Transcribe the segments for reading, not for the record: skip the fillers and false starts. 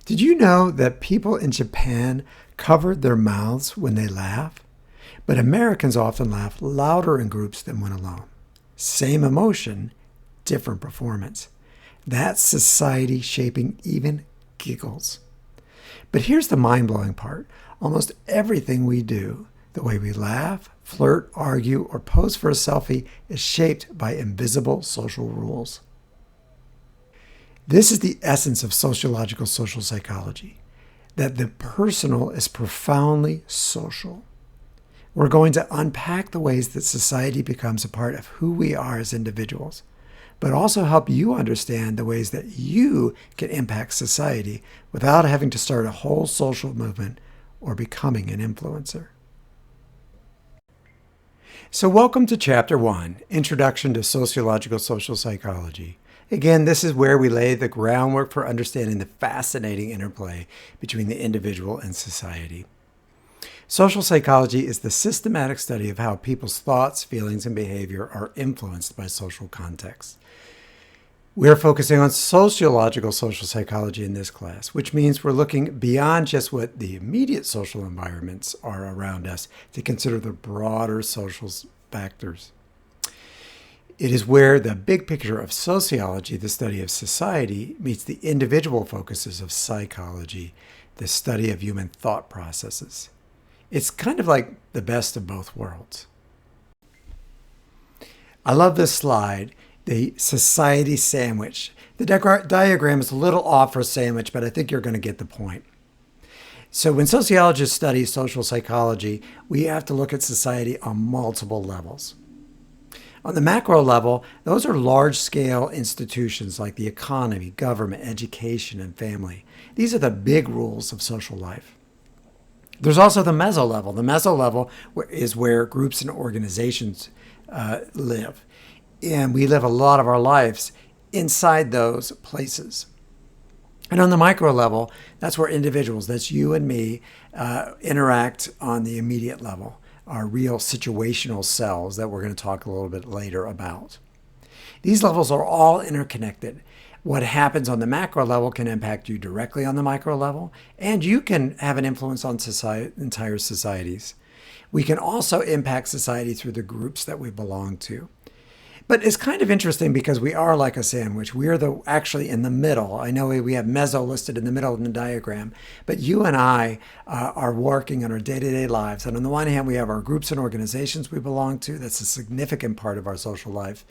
Did you know that people in Japan covered their mouths when they laugh? But Americans often laugh louder in groups than when alone. Same emotion, different performance. That's society shaping even giggles. But here's the mind-blowing part. Almost everything we do, the way we laugh, flirt, argue, or pose for a selfie, is shaped by invisible social rules. This is the essence of sociological social psychology, that the personal is profoundly social. We're going to unpack the ways that society becomes a part of who we are as individuals, but also help you understand the ways that you can impact society without having to start a whole social movement or becoming an influencer. So welcome to Chapter 1, Introduction to Sociological Social Psychology. Again, this is where we lay the groundwork for understanding the fascinating interplay between the individual and society. Social psychology is the systematic study of how people's thoughts, feelings, and behavior are influenced by social context. We're focusing on sociological social psychology in this class, which means we're looking beyond just what the immediate social environments are around us to consider the broader social factors. It is where the big picture of sociology, the study of society, meets the individual focuses of psychology, the study of human thought processes. It's kind of like the best of both worlds. I love this slide, the society sandwich. The diagram is a little off for sandwich, but I think you're going to get the point. So when sociologists study social psychology, we have to look at society on multiple levels. On the macro level, those are large-scale institutions like the economy, government, education, and family. These are the big rules of social life. There's also the meso level. The meso level is where groups and organizations live. And we live a lot of our lives inside those places. And on the micro level, that's where individuals, that's you and me, interact on the immediate level. Our real situational selves that we're going to talk a little bit later about. These levels are all interconnected. What happens on the macro level can impact you directly on the micro level, and you can have an influence on entire societies. We can also impact society through the groups that we belong to. But it's kind of interesting because we are like a sandwich. We are actually in the middle. I know we have meso listed in the middle of the diagram, but you and I are working in our day-to-day lives. And on the one hand, we have our groups and organizations we belong to. That's a significant part of our social life.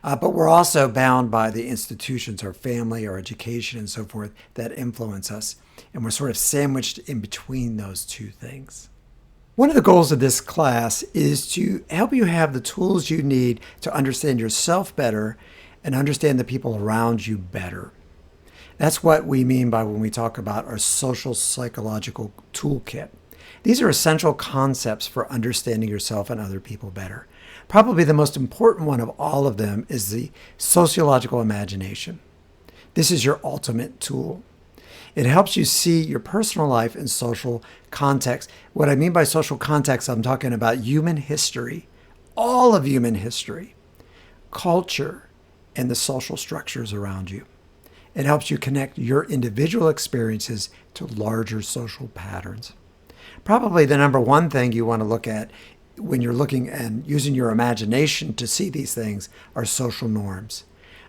But we're also bound by the institutions, our family, our education, and so forth, that influence us. And we're sort of sandwiched in between those two things. One of the goals of this class is to help you have the tools you need to understand yourself better and understand the people around you better. That's what we mean by when we talk about our social psychological toolkit. These are essential concepts for understanding yourself and other people better. Probably the most important one of all of them is the sociological imagination. This is your ultimate tool. It helps you see your personal life in social context. What I mean by social context, I'm talking about human history, all of human history, culture, and the social structures around you. It helps you connect your individual experiences to larger social patterns. Probably the number one thing you want to look at when you're looking and using your imagination to see these things are social norms.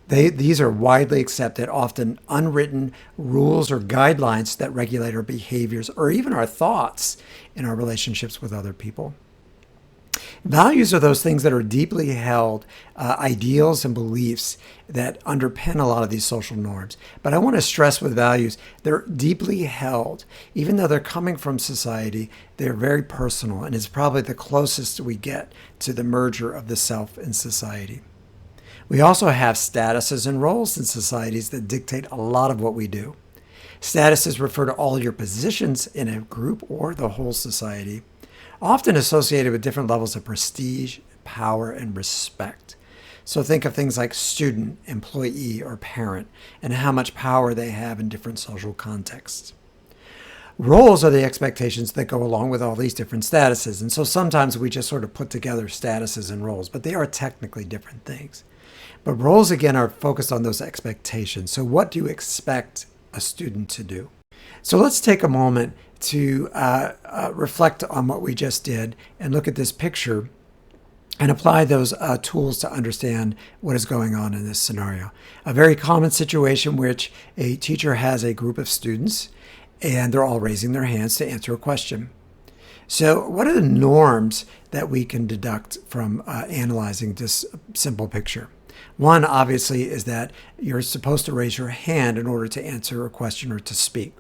These are widely accepted, often unwritten rules or guidelines that regulate our behaviors or even our thoughts in our relationships with other people. Values are those things that are deeply held, ideals and beliefs that underpin a lot of these social norms. But I want to stress with values, they're deeply held. Even though they're coming from society, they're very personal, and it's probably the closest we get to the merger of the self and society. We also have statuses and roles in societies that dictate a lot of what we do. Statuses refer to all your positions in a group or the whole society, often associated with different levels of prestige, power, and respect. So think of things like student, employee, or parent, and how much power they have in different social contexts. Roles are the expectations that go along with all these different statuses, and so sometimes we just sort of put together statuses and roles, but they are technically different things. But roles, again, are focused on those expectations. So what do you expect a student to do? So let's take a moment to reflect on what we just did and look at this picture and apply those tools to understand what is going on in this scenario. A very common situation in which a teacher has a group of students and they're all raising their hands to answer a question. So what are the norms that we can deduct from analyzing this simple picture? One, obviously, is that you're supposed to raise your hand in order to answer a question or to speak.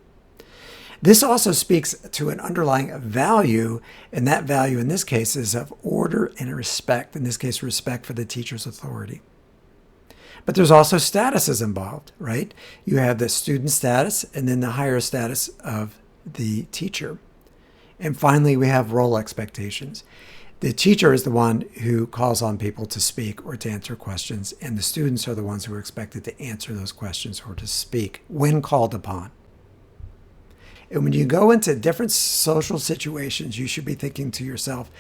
This also speaks to an underlying value, and that value in this case is of order and respect, in this case, respect for the teacher's authority. But there's also statuses involved, right? You have the student status and then the higher status of the teacher. And finally, we have role expectations. The teacher is the one who calls on people to speak or to answer questions, and the students are the ones who are expected to answer those questions or to speak when called upon. And when you go into different social situations, you should be thinking to yourself,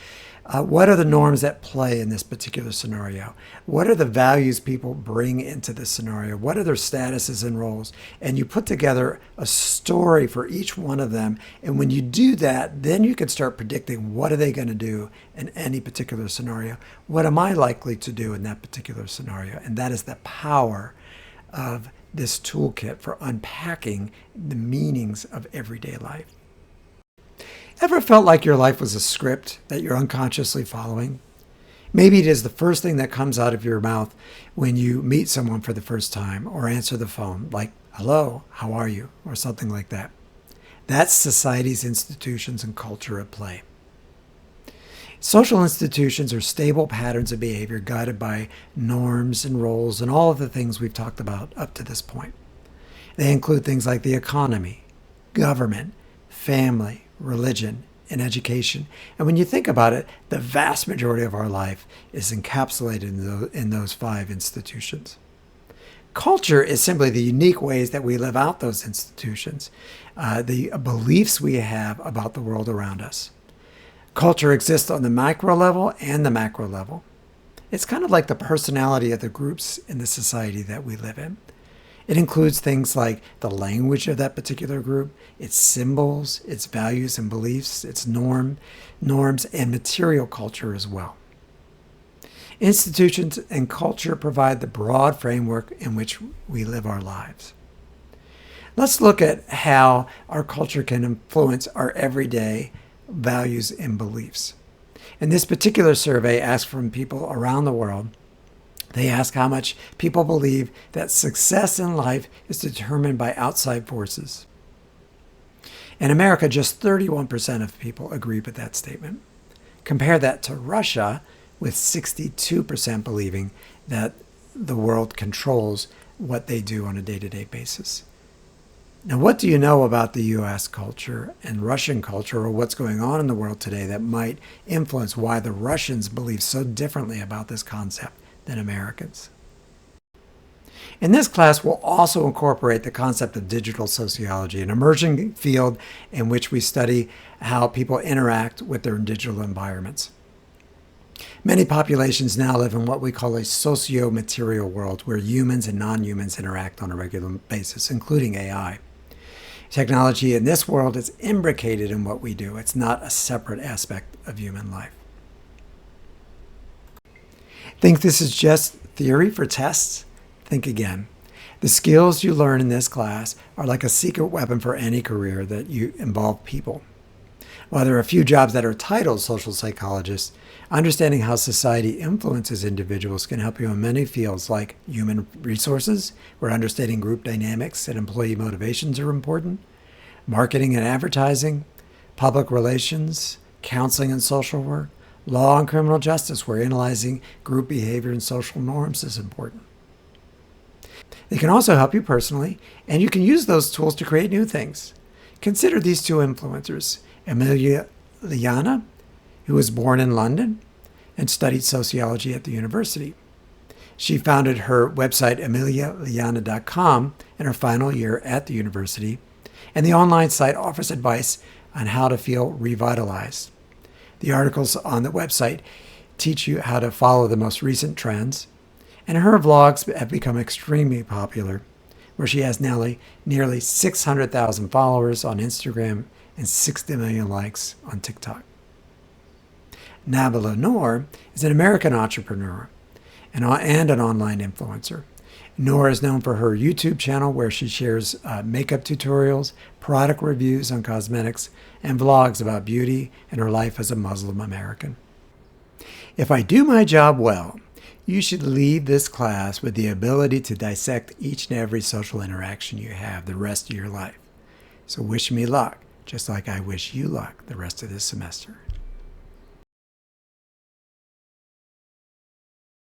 what are the norms at play in this particular scenario? What are the values people bring into this scenario? What are their statuses and roles? And you put together a story for each one of them. And when you do that, then you can start predicting what are they going to do in any particular scenario? What am I likely to do in that particular scenario? And that is the power of this toolkit for unpacking the meanings of everyday life. Ever felt like your life was a script that you're unconsciously following? Maybe it is the first thing that comes out of your mouth when you meet someone for the first time or answer the phone, like, hello, how are you? Or something like that. That's society's institutions and culture at play. Social institutions are stable patterns of behavior guided by norms and roles and all of the things we've talked about up to this point. They include things like the economy, government, family, religion, and education. And when you think about it, the vast majority of our life is encapsulated in those 5 institutions. Culture is simply the unique ways that we live out those institutions, the beliefs we have about the world around us. Culture exists on the micro level and the macro level. It's kind of like the personality of the groups in the society that we live in. It includes things like the language of that particular group, its symbols, its values and beliefs, its norms, and material culture as well. Institutions and culture provide the broad framework in which we live our lives. Let's look at how our culture can influence our everyday values and beliefs. And this particular survey asked from people around the world. They ask how much people believe that success in life is determined by outside forces. In America, just 31% of people agree with that statement. Compare that to Russia, with 62% believing that the world controls what they do on a day-to-day basis. Now, what do you know about the U.S. culture and Russian culture, or what's going on in the world today that might influence why the Russians believe so differently about this concept than Americans? In this class, we'll also incorporate the concept of digital sociology, an emerging field in which we study how people interact with their digital environments. Many populations now live in what we call a socio-material world, where humans and non-humans interact on a regular basis, including AI. Technology in this world is imbricated in what we do. It's not a separate aspect of human life. Think this is just theory for tests? Think again. The skills you learn in this class are like a secret weapon for any career that you involve people. While there are a few jobs that are titled social psychologists, understanding how society influences individuals can help you in many fields like human resources, where understanding group dynamics and employee motivations are important, marketing and advertising, public relations, counseling and social work, law and criminal justice, where analyzing group behavior and social norms is important. They can also help you personally, and you can use those tools to create new things. Consider these 2 influencers, Emilia Liana, who was born in London and studied sociology at the university. She founded her website, emilialiana.com, in her final year at the university, and the online site offers advice on how to feel revitalized. The articles on the website teach you how to follow the most recent trends, and her vlogs have become extremely popular, where she has nearly 600,000 followers on Instagram and 60 million likes on TikTok. Nabila Noor is an American entrepreneur and an online influencer. Noor is known for her YouTube channel where she shares makeup tutorials, product reviews on cosmetics, and vlogs about beauty and her life as a Muslim American. If I do my job well, you should leave this class with the ability to dissect each and every social interaction you have the rest of your life. So wish me luck, just like I wish you luck the rest of this semester.